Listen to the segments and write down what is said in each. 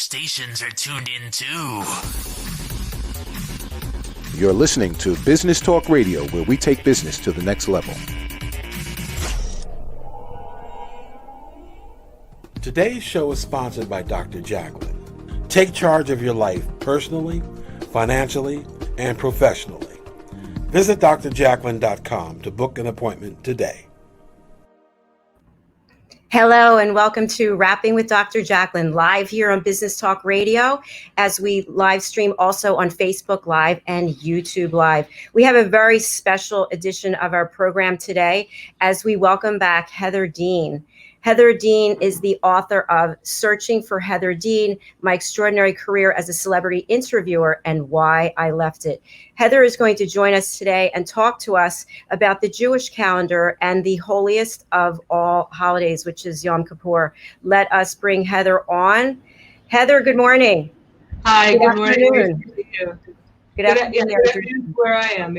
stations are tuned in too. You're listening to Business Talk Radio, where we take business to the next level. Today's show is sponsored by Dr. Jacalyn. Take charge of your life personally, financially, and professionally. Visit drjacalyn.com to book an appointment today. Hello and welcome to Rapping with Dr. Jacalyn, live here on Business Talk Radio, as we live stream also on Facebook Live and YouTube Live. We have a very special edition of our program today as we welcome back Heather Dean. Heather Dean is the author of Searching for Heather Dean, My Extraordinary Career as a Celebrity Interviewer and Why I Left It. Heather is going to join us today and talk to us about the Jewish calendar and the holiest of all holidays, which is Yom Kippur. Let us bring Heather on. Heather, good morning. Hi, good morning. Good afternoon. Where I am,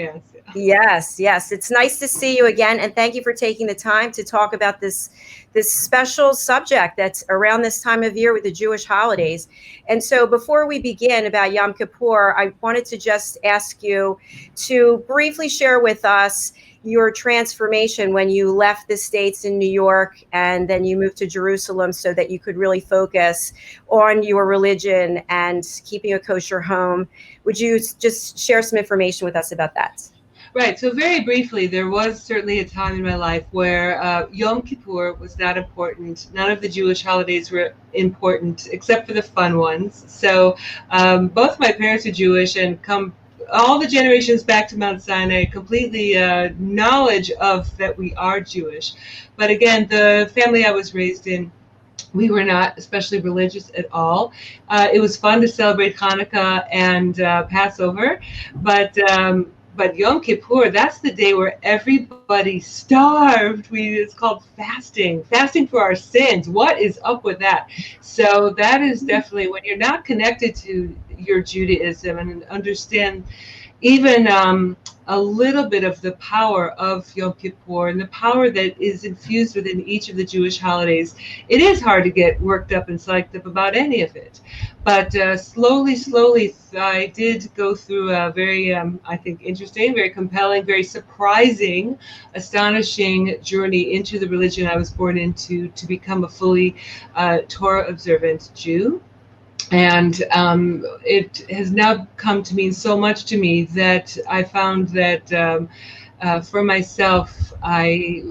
yes. Yes. It's nice to see you again, and thank you for taking the time to talk about this special subject that's around this time of year with the Jewish holidays. And so before we begin about Yom Kippur, I wanted to just ask you to briefly share with us your transformation when you left the States in New York and then you moved to Jerusalem so that you could really focus on your religion and keeping a kosher home. Would you just share some information with us about that? Right. So very briefly, there was certainly a time in my life where Yom Kippur was not important. None of the Jewish holidays were important except for the fun ones. So both my parents are Jewish and come all the generations back to Mount Sinai, completely knowledge of that we are Jewish. But again, the family I was raised in, we were not especially religious at all. It was fun to celebrate Hanukkah and Passover, but Yom Kippur, that's the day where everybody starved. It's called fasting for our sins. What is up with that? So that is definitely when you're not connected to your Judaism and understand even a little bit of the power of Yom Kippur and the power that is infused within each of the Jewish holidays. It is hard to get worked up and psyched up about any of it. But slowly, I did go through a very, I think, interesting, very compelling, very surprising, astonishing journey into the religion I was born into to become a fully Torah-observant Jew. And it has now come to mean so much to me that I found that for myself, I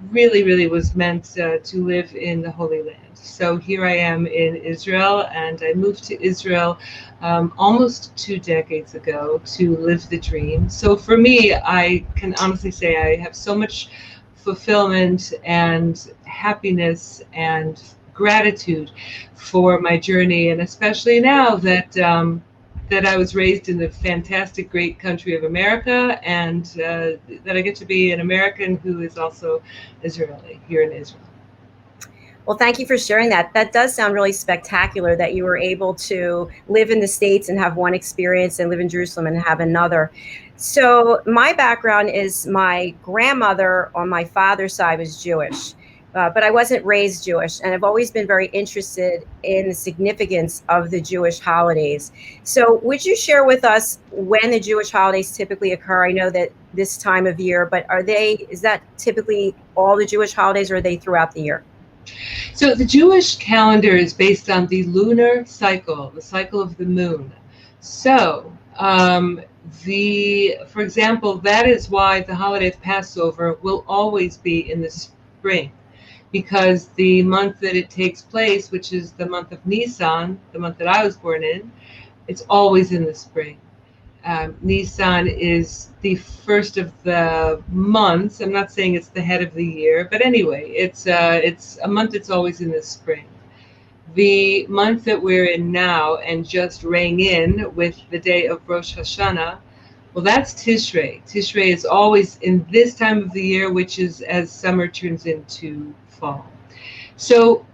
really was meant to live in the Holy Land. So here I am in Israel, and I moved to Israel almost 2 decades ago to live the dream. So for me, I can honestly say I have so much fulfillment and happiness and gratitude for my journey, and especially now that I was raised in the fantastic, great country of America, and that I get to be an American who is also Israeli here in Israel. Well, thank you for sharing that. That does sound really spectacular that you were able to live in the States and have one experience and live in Jerusalem and have another. So my background is my grandmother on my father's side was Jewish. But I wasn't raised Jewish, and I've always been very interested in the significance of the Jewish holidays. So would you share with us when the Jewish holidays typically occur? I know that this time of year, but is that typically all the Jewish holidays, or are they throughout the year? So the Jewish calendar is based on the lunar cycle, the cycle of the moon. So for example, that is why the holiday of Passover will always be in the spring, because the month that it takes place, which is the month of Nisan, the month that I was born in, it's always in the spring. Nisan is the first of the months. I'm not saying it's the head of the year, but anyway, it's a month that's always in the spring. The month that we're in now and just rang in with the day of Rosh Hashanah, well, that's Tishrei. Tishrei is always in this time of the year, which is as summer turns into fall. So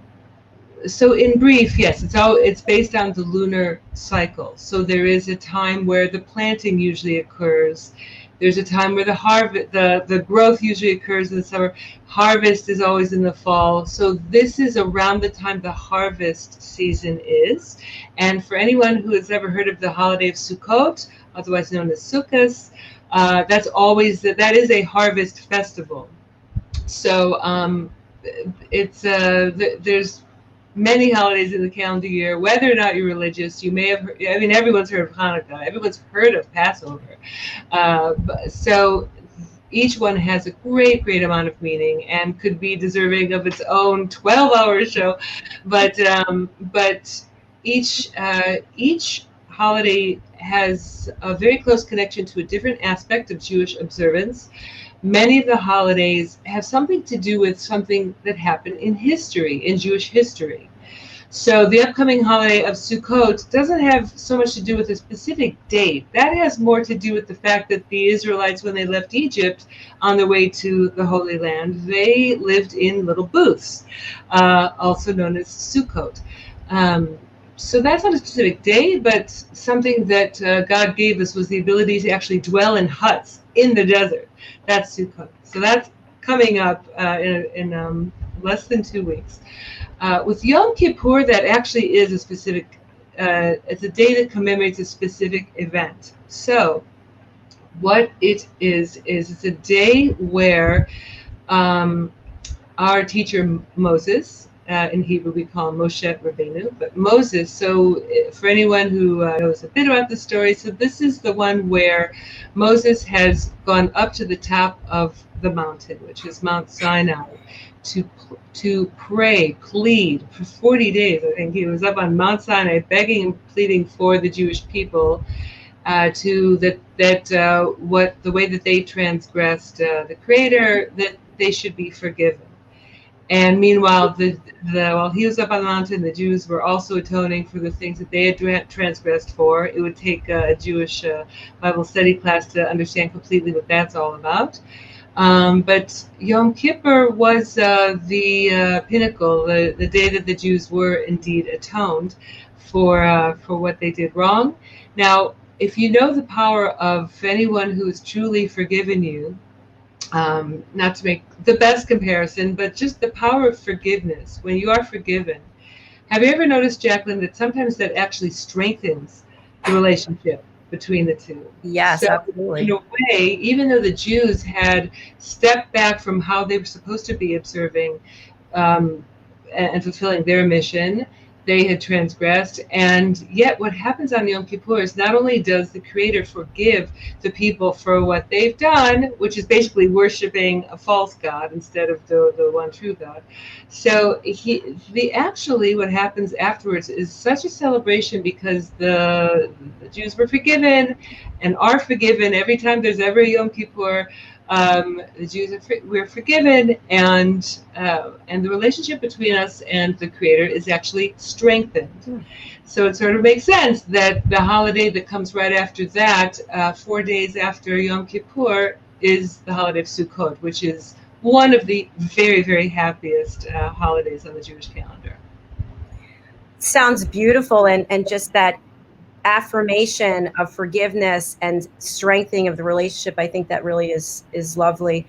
in brief, yes, it's based on the lunar cycle. So there is a time where the planting usually occurs. There's a time where the growth usually occurs in the summer. Harvest is always in the fall. So this is around the time the harvest season is. And for anyone who has ever heard of the holiday of Sukkot, otherwise known as Sukkot, that is a harvest festival. So there's many holidays in the calendar year. Whether or not you're religious, you may have heard, everyone's heard of Hanukkah, everyone's heard of Passover. So each one has a great amount of meaning and could be deserving of its own 12-hour show. But each holiday has a very close connection to a different aspect of Jewish observance. Many of the holidays have something to do with something that happened in history, in Jewish history. So the upcoming holiday of Sukkot doesn't have so much to do with a specific date. That has more to do with the fact that the Israelites, when they left Egypt on their way to the Holy Land, they lived in little booths, also known as Sukkot. So that's not a specific day, but something that God gave us was the ability to actually dwell in huts in the desert. That's Sukkot. So that's coming up in less than 2 weeks. With Yom Kippur, that actually is a specific, it's a day that commemorates a specific event. So what it is it's a day where our teacher Moses, in Hebrew we call him Moshe Rabbeinu, but Moses, so for anyone who knows a bit about the story, so this is the one where Moses has gone up to the top of the mountain, which is Mount Sinai, to pray, plead for 40 days. I think he was up on Mount Sinai begging and pleading for the Jewish people the way that they transgressed the Creator, that they should be forgiven. And meanwhile, while he was up on the mountain, the Jews were also atoning for the things that they had transgressed for. It would take a Jewish Bible study class to understand completely what that's all about. But Yom Kippur was the pinnacle, the day that the Jews were indeed atoned for what they did wrong. Now, if you know the power of anyone who has truly forgiven you, not to make the best comparison, but just the power of forgiveness. When you are forgiven, have you ever noticed, Jacalyn, that sometimes that actually strengthens the relationship between the two? Yes, so absolutely. In a way, even though the Jews had stepped back from how they were supposed to be observing and fulfilling their mission, they had transgressed. And yet what happens on Yom Kippur is not only does the Creator forgive the people for what they've done, which is basically worshiping a false God instead of the one true God. So actually what happens afterwards is such a celebration because the Jews were forgiven and are forgiven every time there's ever a Yom Kippur. The Jews we're forgiven, and the relationship between us and the Creator is actually strengthened. So it sort of makes sense that the holiday that comes right after that, 4 days after Yom Kippur, is the holiday of Sukkot, which is one of the very happiest holidays on the Jewish calendar. Sounds beautiful, and just that affirmation of forgiveness and strengthening of the relationship, I think that really is lovely.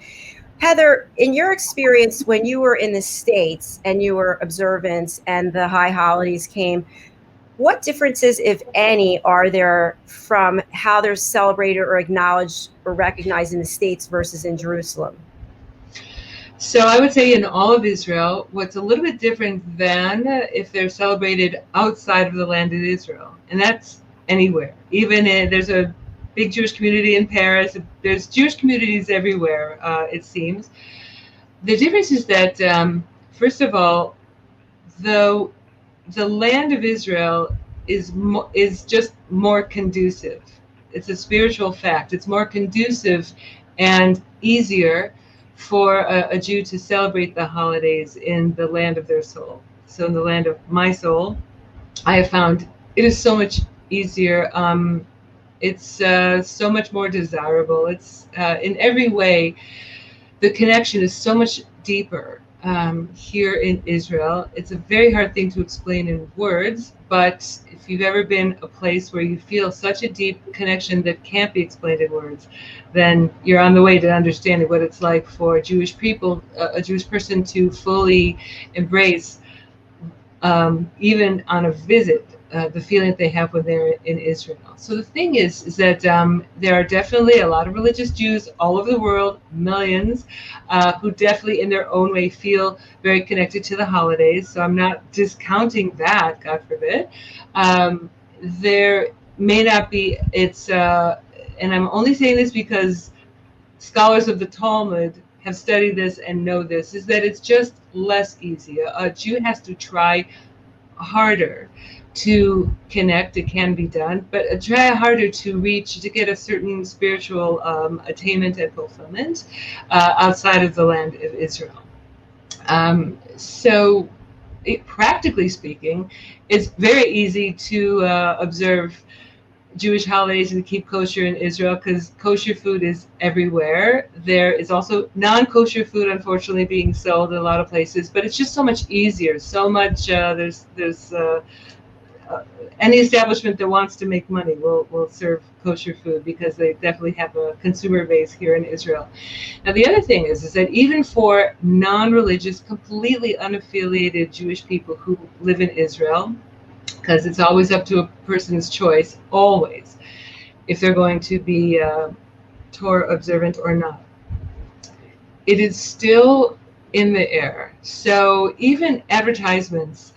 Heather, in your experience when you were in the States and you were observant and the high holidays came, what differences, if any, are there from how they're celebrated or acknowledged or recognized in the States versus in Jerusalem? So I would say in all of Israel, what's a little bit different than if they're celebrated outside of the land of Israel, and that's anywhere. Even there's a big Jewish community in Paris. There's Jewish communities everywhere, it seems. The difference is that, first of all, the land of Israel is just more conducive. It's a spiritual fact. It's more conducive and easier for a Jew to celebrate the holidays in the land of their soul. So in the land of my soul, I have found it is so much easier. It's so much more desirable. It's in every way, the connection is so much deeper. here in Israel. It's a very hard thing to explain in words, but if you've ever been a place where you feel such a deep connection that can't be explained in words, then you're on the way to understanding what it's like for Jewish people, a Jewish person to fully embrace, even on a visit, the feeling that they have when they're in Israel. So the thing is that there are definitely a lot of religious Jews all over the world, millions, who definitely in their own way feel very connected to the holidays. So I'm not discounting that, God forbid. There may not be, and I'm only saying this because scholars of the Talmud have studied this and know this, is that it's just less easy. A Jew has to try harder to connect. It can be done, but try harder to reach, to get a certain spiritual attainment and fulfillment outside of the land of Israel. So practically speaking, it's very easy to observe Jewish holidays and keep kosher in Israel because kosher food is everywhere. There is also non-kosher food, unfortunately, being sold in a lot of places, but it's just so much easier. So much there's any establishment that wants to make money will serve kosher food because they definitely have a consumer base here in Israel. Now, the other thing is that even for non-religious, completely unaffiliated Jewish people who live in Israel, because it's always up to a person's choice, always, if they're going to be Torah observant or not. It is still in the air. So even advertisements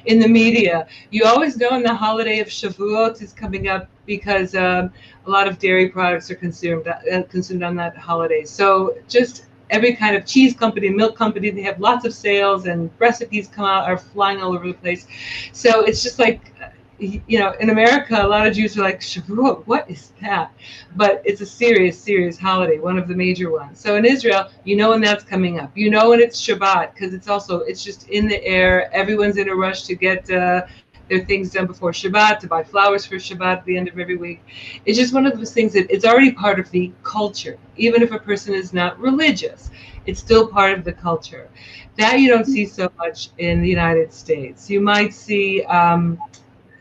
in the media, you always know when the holiday of Shavuot is coming up because a lot of dairy products are consumed on that holiday. So just every kind of cheese company, milk company, they have lots of sales and recipes come out, are flying all over the place. So it's just like, in America, a lot of Jews are like, Shavuot, what is that? But it's a serious, serious holiday, one of the major ones. So in Israel, you know when that's coming up. You know when it's Shabbat, because it's just in the air. Everyone's in a rush to get their things done before Shabbat, to buy flowers for Shabbat at the end of every week. It's just one of those things that it's already part of the culture. Even if a person is not religious, it's still part of the culture. That you don't see so much in the United States. You might see,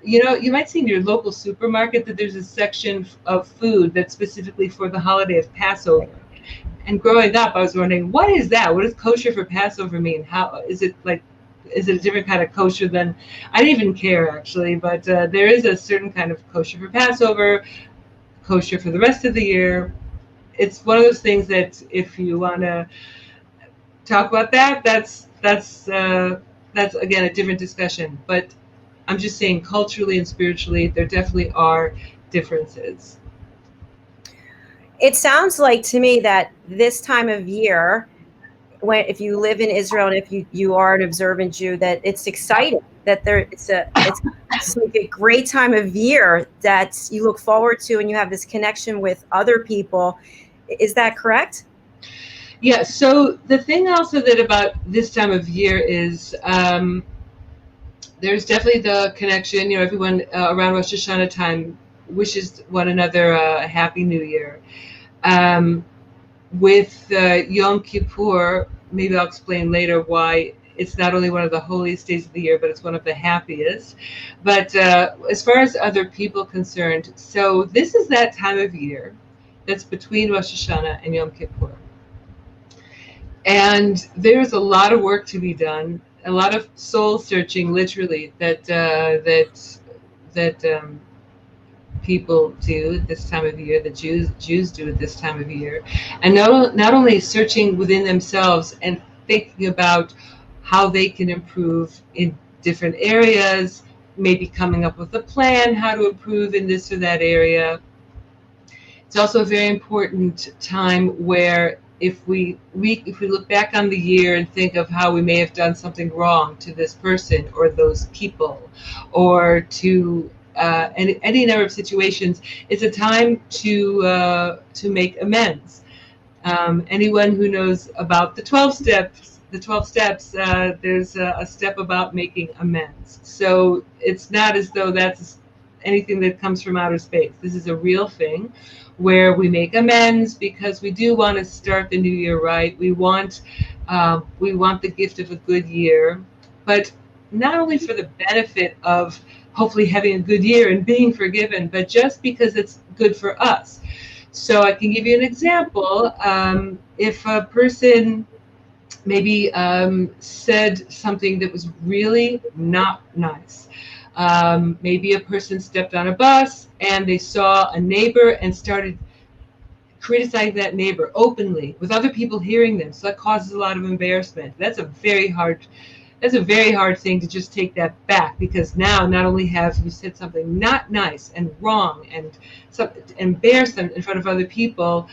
you might see in your local supermarket that there's a section of food that's specifically for the holiday of Passover. And growing up, I was wondering, what is that? What does kosher for Passover mean? How is it like? Is it a different kind of kosher than, I didn't even care actually, but there is a certain kind of kosher for Passover, kosher for the rest of the year. It's one of those things that if you want to talk about that, that's again a different discussion. But I'm just saying culturally and spiritually, there definitely are differences. It sounds like to me that this time of year, if you live in Israel and if you are an observant Jew, that it's exciting, that it's like a great time of year that you look forward to and you have this connection with other people. Is that correct? Yeah. So the thing also that about this time of year is there's definitely the connection. Everyone around Rosh Hashanah time wishes one another a happy New Year. With Yom Kippur, maybe I'll explain later why it's not only one of the holiest days of the year, but it's one of the happiest. But as far as other people concerned, so this is that time of year that's between Rosh Hashanah and Yom Kippur. And there's a lot of work to be done, a lot of soul searching, literally, that people do at this time of year, that Jews do at this time of year, and not only searching within themselves and thinking about how they can improve in different areas, maybe coming up with a plan how to improve in this or that area. It's also a very important time where if we look back on the year and think of how we may have done something wrong to this person or those people, or to any number of situations, it's a time to make amends. Anyone who knows about the 12 steps, there's a step about making amends. So it's not as though that's anything that comes from outer space. This is a real thing where we make amends because we do want to start the new year right. We want the gift of a good year, but not only for the benefit of hopefully having a good year and being forgiven, but just because it's good for us. So I can give you an example. If a person maybe said something that was really not nice. Maybe a person stepped on a bus and they saw a neighbor and started criticizing that neighbor openly with other people hearing them. So that causes a lot of embarrassment. That's a very hard thing to just take that back, because now not only have you said something not nice and wrong and embarrassed them in front of other people,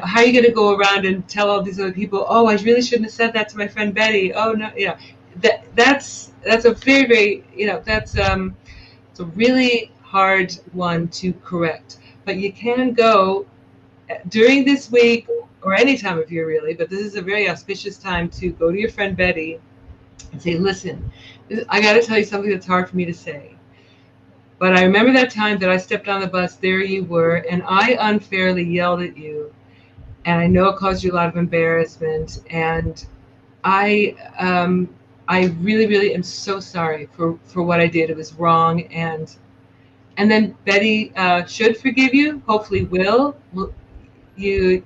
how are you going to go around and tell all these other people, oh, I really shouldn't have said that to my friend Betty. Oh no, that's a very, very, it's a really hard one to correct. But you can go during this week or any time of year really, but this is a very auspicious time to go to your friend Betty and say, listen, I got to tell you something that's hard for me to say. But I remember that time that I stepped on the bus, there you were, and I unfairly yelled at you. And I know it caused you a lot of embarrassment. And I really, really am so sorry for what I did. It was wrong. And then Betty should forgive you, hopefully will. You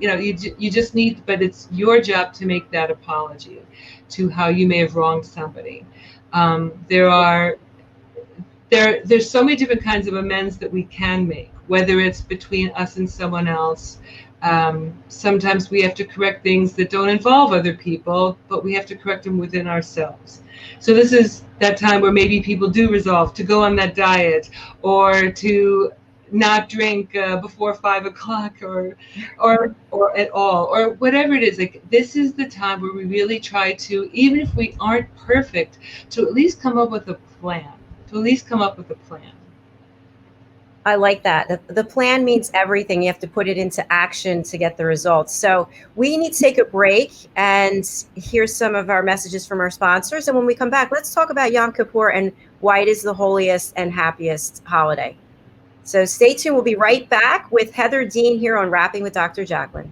just need, but it's your job to make that apology to how you may have wronged somebody. There's so many different kinds of amends that we can make, whether it's between us and someone else. Sometimes we have to correct things that don't involve other people, but we have to correct them within ourselves. So this is that time where maybe people do resolve to go on that diet, or to not drink before 5 o'clock, or at all, or whatever it is. Like, this is the time where we really try to, even if we aren't perfect, to at least come up with a plan. I like that. The plan means everything. You have to put it into action to get the results. So we need to take a break and hear some of our messages from our sponsors. And when we come back, let's talk about Yom Kippur and why it is the holiest and happiest holiday. So stay tuned. We'll be right back with Heather Dean here on Rapping with Dr. Jacalyn.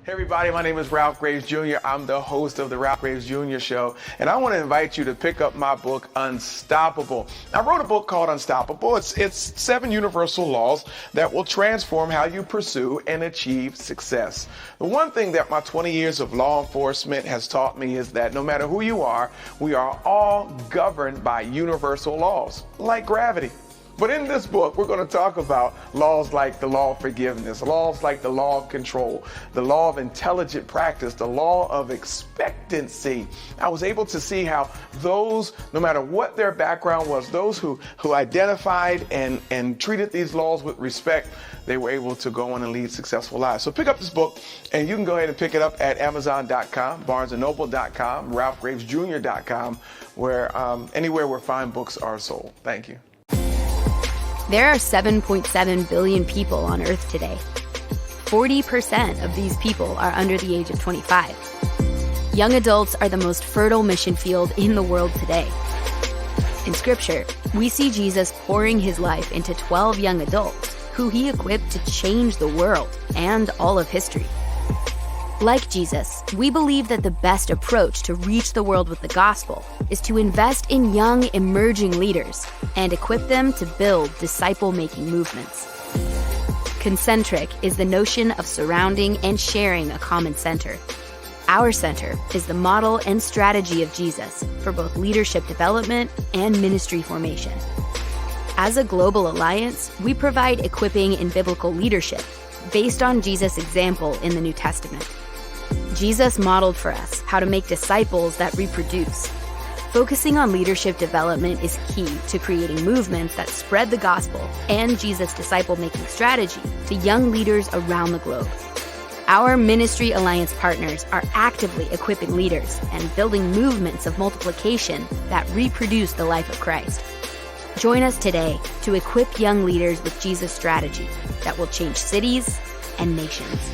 Hey everybody, my name is Ralph Graves Jr. I'm the host of the Ralph Graves Jr. Show, and I want to invite you to pick up my book, Unstoppable. I wrote a book called Unstoppable. It's 7 universal laws that will transform how you pursue and achieve success. The one thing that my 20 years of law enforcement has taught me is that no matter who you are, we are all governed by universal laws, like gravity. But in this book, we're going to talk about laws like the law of forgiveness, laws like the law of control, the law of intelligent practice, the law of expectancy. I was able to see how those, no matter what their background was, those who identified and treated these laws with respect, they were able to go on and lead successful lives. So pick up this book, and you can go ahead and pick it up at Amazon.com, BarnesandNoble.com, RalphGravesJr.com, where anywhere where fine books are sold. Thank you. There are 7.7 billion people on Earth today. 40% of these people are under the age of 25. Young adults are the most fertile mission field in the world today. In Scripture, we see Jesus pouring his life into 12 young adults who he equipped to change the world and all of history. Like Jesus, we believe that the best approach to reach the world with the gospel is to invest in young, emerging leaders and equip them to build disciple-making movements. Concentric is the notion of surrounding and sharing a common center. Our center is the model and strategy of Jesus for both leadership development and ministry formation. As a global alliance, we provide equipping in biblical leadership based on Jesus' example in the New Testament. Jesus modeled for us how to make disciples that reproduce. Focusing on leadership development is key to creating movements that spread the gospel and Jesus' disciple-making strategy to young leaders around the globe. Our Ministry Alliance partners are actively equipping leaders and building movements of multiplication that reproduce the life of Christ. Join us today to equip young leaders with Jesus' strategy that will change cities and nations.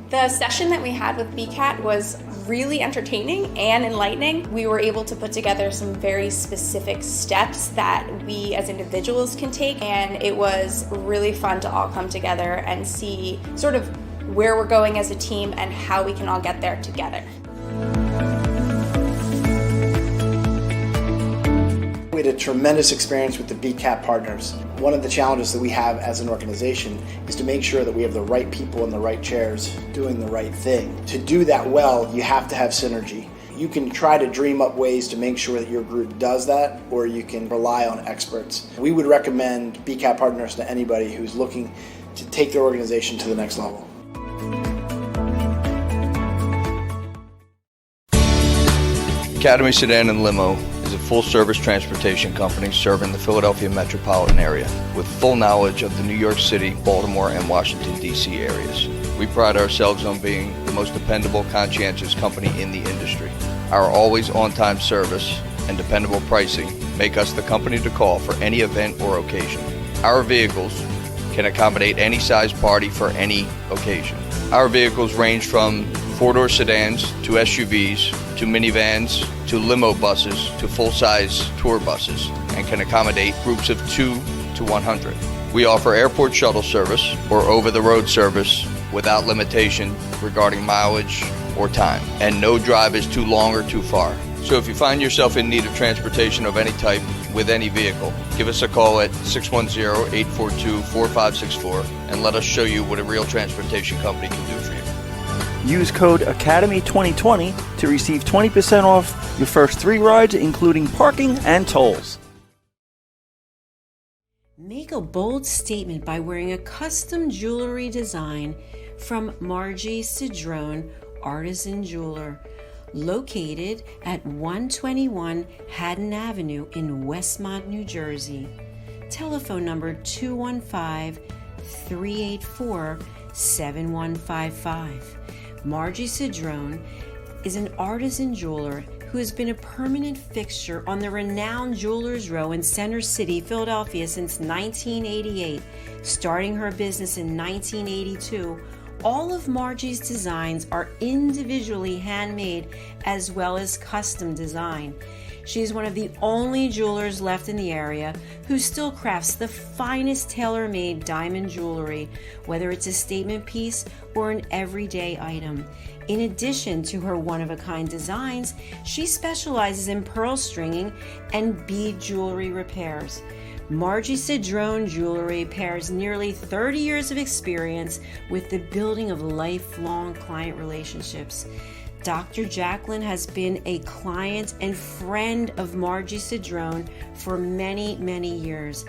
The session that we had with BCAT was really entertaining and enlightening. We were able to put together some very specific steps that we as individuals can take, and it was really fun to all come together and see sort of where we're going as a team and how we can all get there together. We had a tremendous experience with the BCAP partners. One of the challenges that we have as an organization is to make sure that we have the right people in the right chairs doing the right thing. To do that well, you have to have synergy. You can try to dream up ways to make sure that your group does that, or you can rely on experts. We would recommend BCAP partners to anybody who's looking to take their organization to the next level. Academy Sedan and Limo is a full-service transportation company serving the Philadelphia metropolitan area with full knowledge of the New York City, Baltimore, and Washington, D.C. areas. We pride ourselves on being the most dependable, conscientious company in the industry. Our always on-time service and dependable pricing make us the company to call for any event or occasion. Our vehicles can accommodate any size party for any occasion. Our vehicles range from four-door sedans to SUVs to minivans to limo buses to full-size tour buses and can accommodate groups of 2 to 100. We offer airport shuttle service or over-the-road service without limitation regarding mileage or time, and no drive is too long or too far. So if you find yourself in need of transportation of any type with any vehicle, give us a call at 610-842-4564 and let us show you what a real transportation company can do for you. Use code ACADEMY2020 to receive 20% off your first 3 rides, including parking and tolls. Make a bold statement by wearing a custom jewelry design from Margie Cedrone, Artisan Jeweler, located at 121 Haddon Avenue in Westmont, New Jersey. Telephone number 215-384-7155. Margie Cedrone is an artisan jeweler who has been a permanent fixture on the renowned Jewelers Row in Center City, Philadelphia since 1988. Starting her business in 1982, all of Margie's designs are individually handmade as well as custom design. She is one of the only jewelers left in the area who still crafts the finest tailor-made diamond jewelry, whether it's a statement piece or an everyday item. In addition to her one-of-a-kind designs, she specializes in pearl stringing and bead jewelry repairs. Margie Cedrone Jewelry pairs nearly 30 years of experience with the building of lifelong client relationships. Dr. Jacalyn has been a client and friend of Margie Cedrone for many, many years.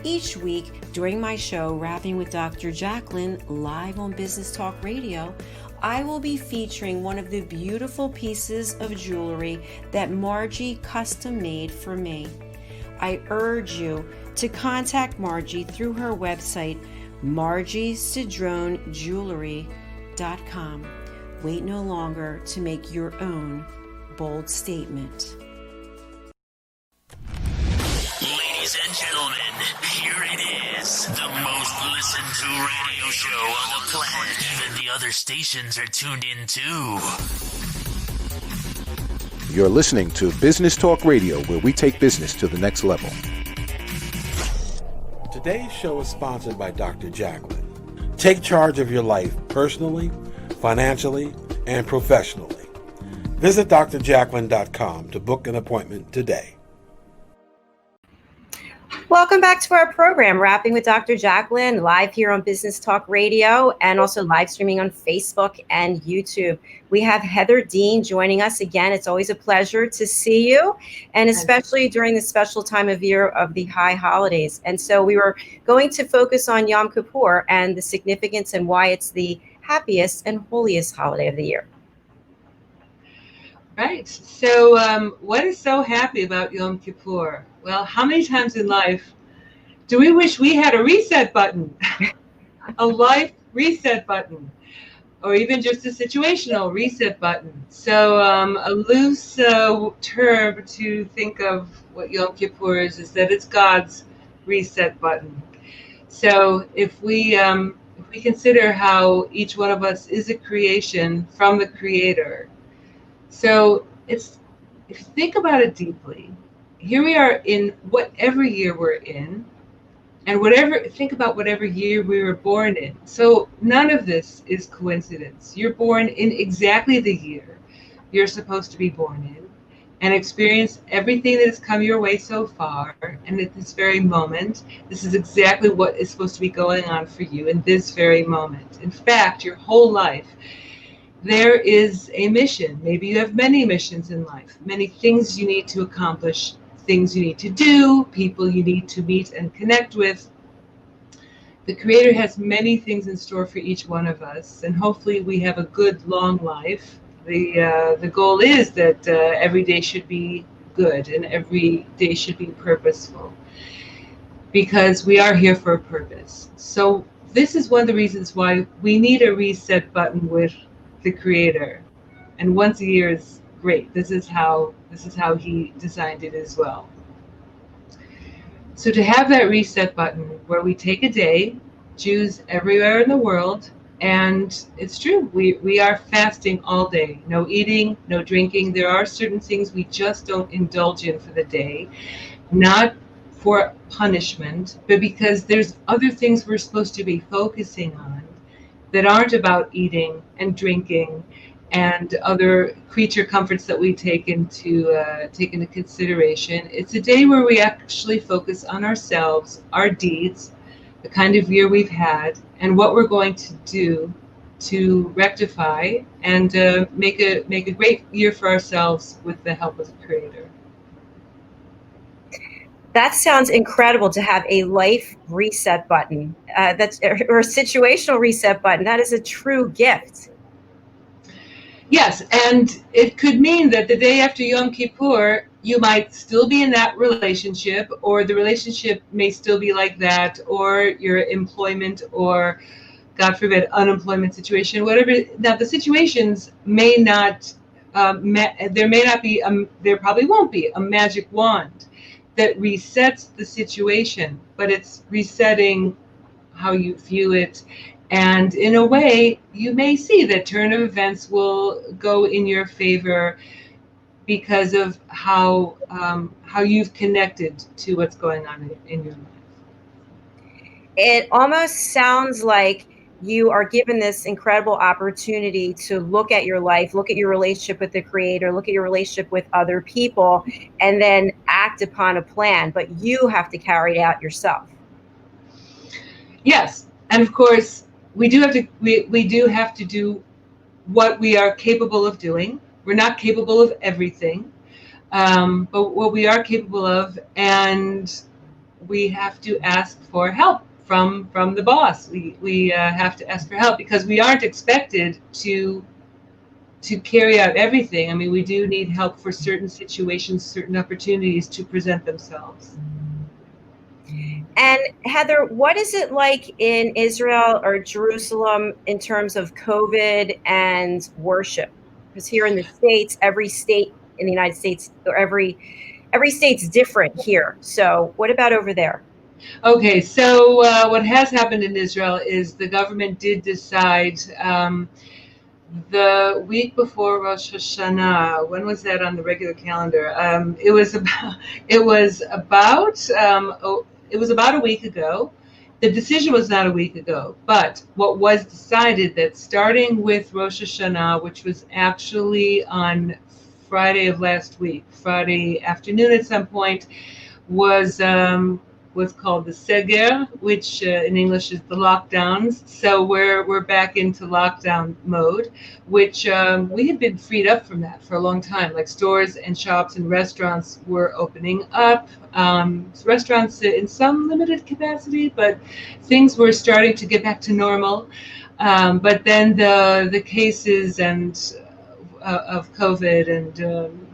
Each week during my show, Rapping with Dr. Jacalyn, live on Business Talk Radio, I will be featuring one of the beautiful pieces of jewelry that Margie custom made for me. I urge you to contact Margie through her website, margiecedronejewelry.com. Wait no longer to make your own bold statement. Ladies and gentlemen, here it is. The most listened to radio show on the planet. Even the other stations are tuned in too. You're listening to Business Talk Radio, where we take business to the next level. Today's show is sponsored by Dr. Jacalyn. Take charge of your life personally, financially, and professionally. Visit drjacalyn.com to book an appointment today. Welcome back to our program, Rapping with Dr. Jacalyn, live here on Business Talk Radio and also live streaming on Facebook and YouTube. We have Heather Dean joining us again. It's always a pleasure to see you, and especially during this special time of year of the high holidays. And so we were going to focus on Yom Kippur and the significance and why it's the happiest and holiest holiday of the year. Right. So what is so happy about Yom Kippur? Well, how many times in life do we wish we had a reset button, a life reset button, or even just a situational reset button? So a loose term to think of what Yom Kippur is that it's God's reset button. So if we consider how each one of us is a creation from the Creator, So if you think about it deeply, here we are in whatever year we're in, and think about whatever year we were born in. So none of this is coincidence. You're born in exactly the year you're supposed to be born in, and experience everything that has come your way so far. And at this very moment, this is exactly what is supposed to be going on for you in this very moment. In fact, your whole life, there is a mission. Maybe you have many missions in life, many things you need to accomplish, things you need to do, people you need to meet and connect with. The Creator has many things in store for each one of us, and hopefully we have a good, long life. The goal is that every day should be good and every day should be purposeful, because we are here for a purpose. So this is one of the reasons why we need a reset button with the Creator. And once a year is great. This is how He designed it as well. So to have that reset button where we take a day, Jews everywhere in the world, and it's true, we are fasting all day. No eating, no drinking. There are certain things we just don't indulge in for the day, not for punishment, but because there's other things we're supposed to be focusing on that aren't about eating and drinking and other creature comforts that we take into consideration. It's a day where we actually focus on ourselves, our deeds, the kind of year we've had, and what we're going to do to rectify and make a great year for ourselves with the help of the Creator. That sounds incredible, to have a life reset button, or a situational reset button. That is a true gift. Yes, and it could mean that the day after Yom Kippur, you might still be in that relationship, or the relationship may still be like that, or your employment, or God forbid, unemployment situation, whatever. Now, the situations may not, there may not be, there probably won't be a magic wand that resets the situation, but it's resetting how you view it. And in a way, you may see that turn of events will go in your favor because of how you've connected to what's going on in your life. It almost sounds like you are given this incredible opportunity to look at your life, look at your relationship with the Creator, look at your relationship with other people, and then act upon a plan. But you have to carry it out yourself. Yes, and of course, we do have to do what we are capable of doing. We're not capable of everything, but what we are capable of, and we have to ask for help from the boss. We have to ask for help because we aren't expected to carry out everything. I mean, we do need help for certain situations, certain opportunities to present themselves. And Heather, what is it like in Israel or Jerusalem in terms of COVID and worship? Because here in the States, every state in the United States, or every state's different here. So what about over there? Okay, so what has happened in Israel is the government did decide the week before Rosh Hashanah. When was that on the regular calendar? It was about a week ago. The decision was not a week ago, but what was decided that starting with Rosh Hashanah, which was actually on Friday of last week, Friday afternoon at some point, was called the Seger, which in English is the lockdowns. So we're back into lockdown mode, which we had been freed up from that for a long time. Like stores and shops and restaurants were opening up. Restaurants in some limited capacity, but things were starting to get back to normal. But then the cases of COVID, and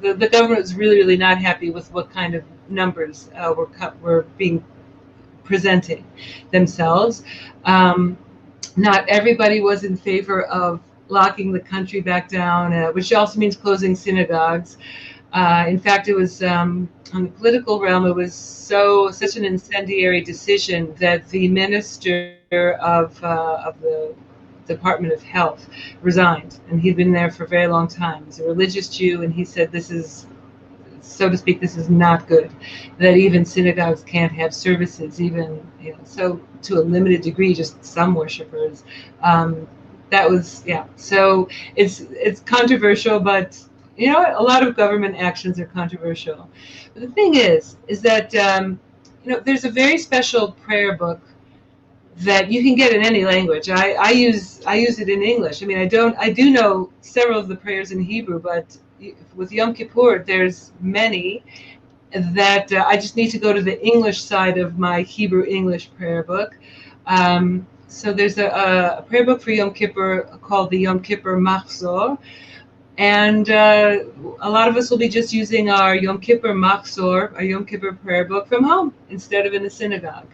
the government was really not happy with what kind of numbers were being presenting themselves. Not everybody was in favor of locking the country back down, which also means closing synagogues. In fact, it was on the political realm, it was such an incendiary decision that the minister of the Department of Health, resigned, and he'd been there for a very long time. He's a religious Jew, and he said, this is, so to speak, this is not good, that even synagogues can't have services, even, so to a limited degree, just some worshipers. That was, so it's controversial, but a lot of government actions are controversial. But the thing is that there's a very special prayer book that you can get in any language. I use it in English. I mean, I do know several of the prayers in Hebrew, but with Yom Kippur, there's many that I just need to go to the English side of my Hebrew English prayer book. So there's a prayer book for Yom Kippur called the Yom Kippur Machzor. And a lot of us will be just using our Yom Kippur Machzor, our Yom Kippur prayer book from home instead of in the synagogue.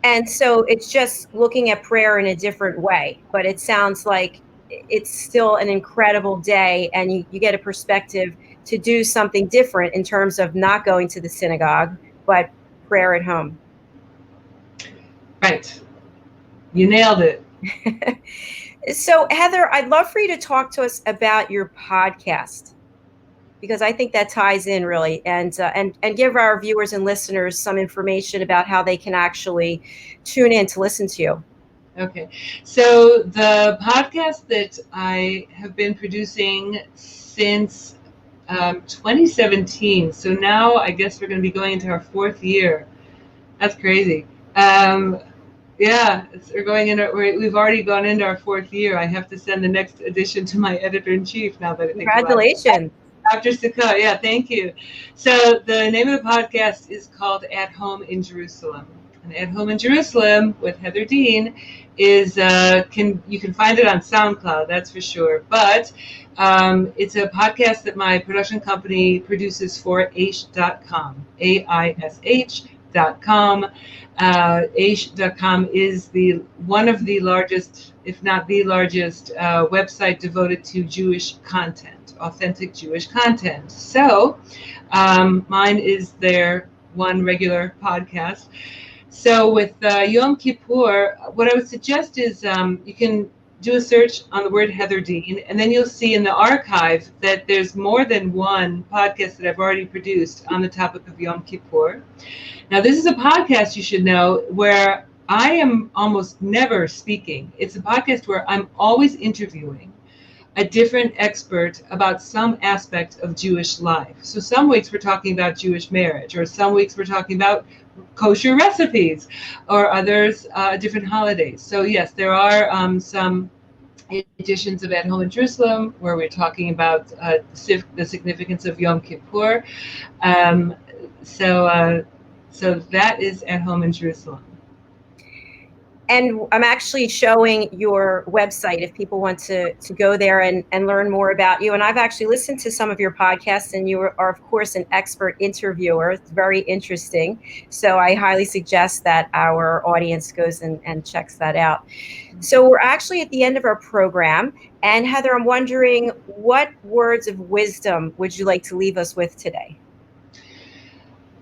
And so it's just looking at prayer in a different way, but it sounds like it's still an incredible day, and you get a perspective to do something different in terms of not going to the synagogue, but prayer at home. Right. You nailed it. So, Heather, I'd love for you to talk to us about your podcast, because I think that ties in really, and give our viewers and listeners some information about how they can actually tune in to listen to you. Okay. So the podcast that I have been producing since 2017. So now I guess we're going to be going into our 4th year. That's crazy. We're going in. We've already gone into our 4th year. I have to send the next edition to my editor-in-chief now that I think about it. Congratulations. After Sukkot, yeah, thank you. So the name of the podcast is called At Home in Jerusalem. And At Home in Jerusalem with Heather Dean is you can find it on SoundCloud, that's for sure. But it's a podcast that my production company produces for aish.com, AISH.com. Aish.com is one of the largest, if not the largest, website devoted to Jewish content, authentic Jewish content. So mine is their one regular podcast. So with Yom Kippur, what I would suggest is you can do a search on the word Heather Dean, and then you'll see in the archive that there's more than one podcast that I've already produced on the topic of Yom Kippur. Now, this is a podcast, you should know, where I am almost never speaking. It's a podcast where I'm always interviewing a different expert about some aspect of Jewish life. So some weeks we're talking about Jewish marriage, or some weeks we're talking about kosher recipes, or others different holidays. So yes, there are some editions of At Home in Jerusalem where we're talking about the significance of Yom Kippur. So that is At Home in Jerusalem. And I'm actually showing your website if people want to go there and learn more about you. And I've actually listened to some of your podcasts, and you are, of course, an expert interviewer. It's very interesting. So I highly suggest that our audience goes and checks that out. So we're actually at the end of our program. And Heather, I'm wondering, what words of wisdom would you like to leave us with today?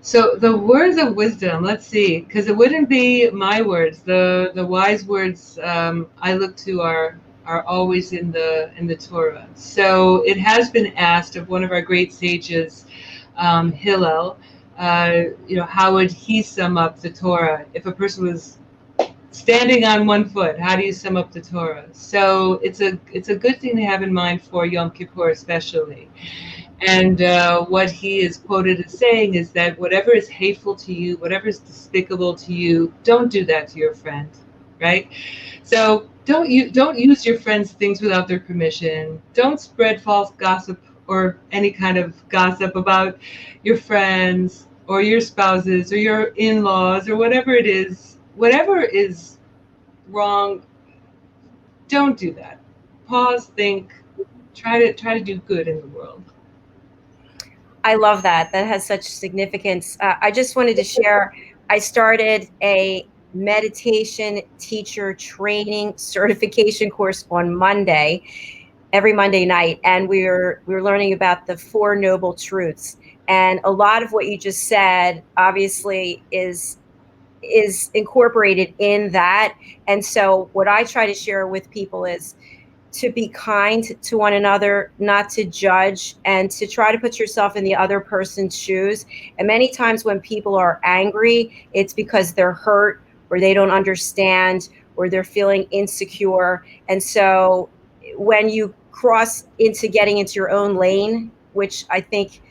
So the words of wisdom, let's see, because it wouldn't be my words. The wise words I look to are always in the Torah. So it has been asked of one of our great sages, Hillel, how would he sum up the Torah if a person was standing on one foot? How do you sum up the Torah? So it's a good thing to have in mind for Yom Kippur especially. And what he is quoted as saying is that whatever is hateful to you, whatever is despicable to you, don't do that to your friend, right? So don't use your friend's things without their permission. Don't spread false gossip or any kind of gossip about your friends or your spouses or your in-laws or whatever it is. Whatever is wrong, don't do that. Pause, think, try to do good in the world. I love that. That has such significance. I just wanted to share, I started a meditation teacher training certification course on Monday, every Monday night. And we were learning about the 4 noble truths. And a lot of what you just said, obviously, is is incorporated in that. And so what I try to share with people is to be kind to one another, not to judge, and to try to put yourself in the other person's shoes. And many times when people are angry, it's because they're hurt or they don't understand or they're feeling insecure. And so when you cross into getting into your own lane, which I think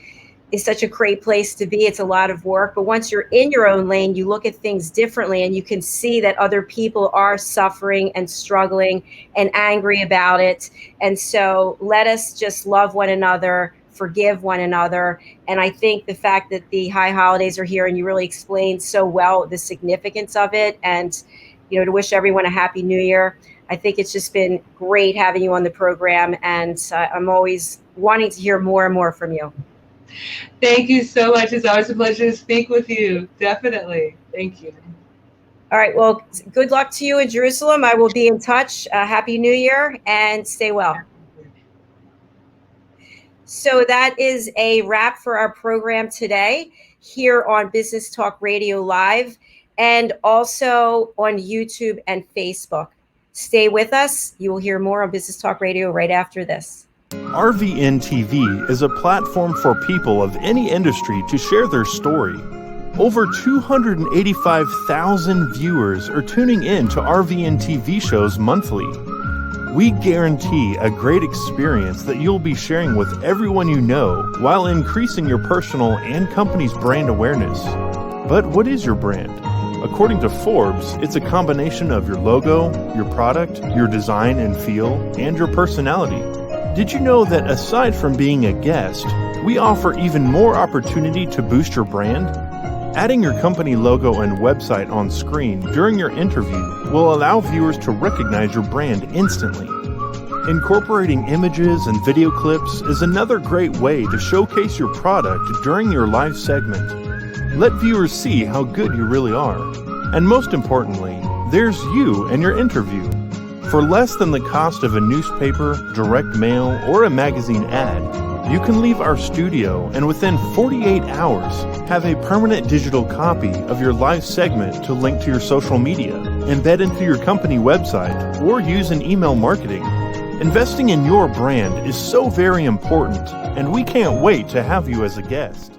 is such a great place to be, it's a lot of work, but once you're in your own lane, you look at things differently and you can see that other people are suffering and struggling and angry about it. And so let us just love one another, forgive one another. And I think the fact that the high holidays are here and you really explained so well the significance of it, and to wish everyone a happy new year. I think it's just been great having you on the program, and I'm always wanting to hear more and more from you. Thank you so much. It's always a pleasure to speak with you. Definitely. Thank you. All right. Well, good luck to you in Jerusalem. I will be in touch. Happy New Year and stay well. So that is a wrap for our program today here on Business Talk Radio Live and also on YouTube and Facebook. Stay with us. You will hear more on Business Talk Radio right after this. RVN TV is a platform for people of any industry to share their story. Over 285,000 viewers are tuning in to RVN TV shows monthly. We guarantee a great experience that you'll be sharing with everyone you know while increasing your personal and company's brand awareness. But what is your brand? According to Forbes, it's a combination of your logo, your product, your design and feel, and your personality. Did you know that aside from being a guest, we offer even more opportunity to boost your brand? Adding your company logo and website on screen during your interview will allow viewers to recognize your brand instantly. Incorporating images and video clips is another great way to showcase your product during your live segment. Let viewers see how good you really are. And most importantly, there's you and your interview. For less than the cost of a newspaper, direct mail, or a magazine ad, you can leave our studio and within 48 hours have a permanent digital copy of your live segment to link to your social media, embed into your company website, or use in email marketing. Investing in your brand is so very important, and we can't wait to have you as a guest.